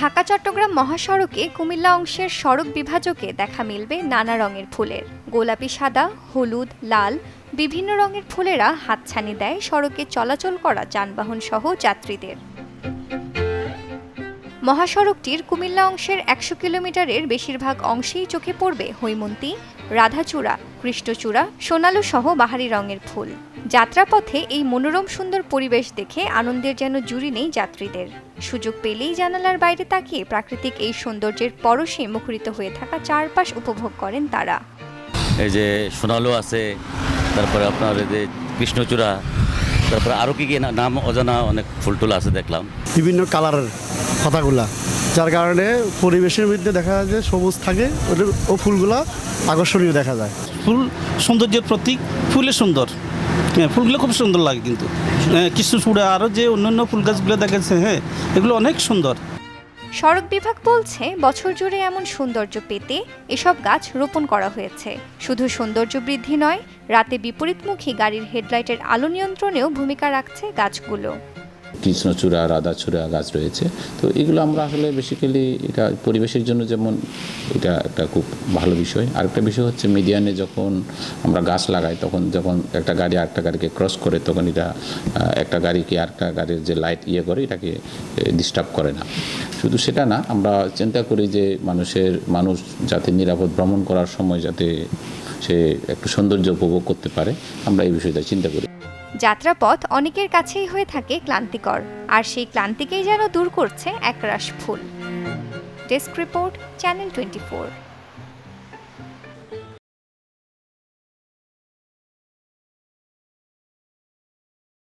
ঢাকা চট্টগ্রাম মহাসড়কে কুমিল্লা অংশের সড়ক বিভাজকে দেখা মিলবে নানা রঙের ফুলের। গোলাপি, সাদা, হলুদ, লাল বিভিন্ন রঙের ফুলেরা হাতছানি দেয় সড়কে চলাচল করা যানবাহন সহ যাত্রীদের। মহাসড়কটির কুমিল্লা অংশের ১০০ কিলোমিটারের বেশিরভাগ অংশেই চোখে পড়বে হৈমন্তী, রাধাচূড়া, কৃষ্ণচূড়া, সোনালু সহ বাহারি রঙের ফুল। যাত্রাপথে এই মনোরম সুন্দর পরিবেশ দেখে আনন্দের যেন জুড়ি নেই যাত্রীদের। সুযোগ পেলেই জানালার বাইরে তাকিয়ে প্রাকৃতিক এই সৌন্দর্যের পরশে মুখরিত হয়ে থাকা চারপাশ উপভোগ করেন তারা। এই যে সোনালু আছে, তারপরে আপনার এই যে কৃষ্ণচূড়া, তারপরে আরও কি নাম অজানা অনেক ফুল টুল আছে দেখলাম, বিভিন্ন কালারের পাতাগুলা, যার কারণে পরিবেশের মধ্যে দেখা যায় যে সবুজ থাকে ও ফুলগুলা আকর্ষণীয় দেখা যায়। ফুল সৌন্দর্যের প্রতীক, ফুলে সুন্দর, হ্যাঁ ফুলগুলো খুব সুন্দর লাগে। কিন্তু কৃষ্ণচূড়া আরও যে অন্যান্য ফুল গাছগুলো দেখাচ্ছে, হ্যাঁ এগুলো অনেক সুন্দর। সড়ক বিভাগ বলছে বছর জুড়ে এমন সৌন্দর্য পেতে এসব গাছ রোপণ করা হয়েছে। শুধু সৌন্দর্য বৃদ্ধি নয়, রাতে বিপরীতমুখী গাড়ির হেডলাইটের আলো নিয়ন্ত্রণেও ভূমিকা রাখছে গাছগুলো। কৃষ্ণচূড়া, রাধাচূড়া গাছ রয়েছে। তো এগুলো আমরা আসলে বেসিক্যালি এটা পরিবেশের জন্য যেমন এটা একটা খুব ভালো বিষয়। আরেকটা বিষয় হচ্ছে মিডিয়ানে যখন আমরা গাছ লাগাই তখন যখন একটা গাড়ি আরেকটা গাড়িকে ক্রস করে তখন এটা একটা গাড়িকে আরেকটা গাড়ির যে লাইট করে এটাকে ডিস্টার্ব করে না। শুধু সেটা না, আমরা চিন্তা করি যে মানুষ যাতে নিরাপদ ভ্রমণ করার সময় যাতে সে একটু সৌন্দর্য উপভোগ করতে পারে, আমরা এই বিষয়টা চিন্তা করি। যাত্রাপথ অনেকের কাছেই হয়ে থাকে ক্লান্তিকর, আর সেই ক্লান্তিকেই যেন দূর করছে একরাশ ফুল। Desk report, channel 24।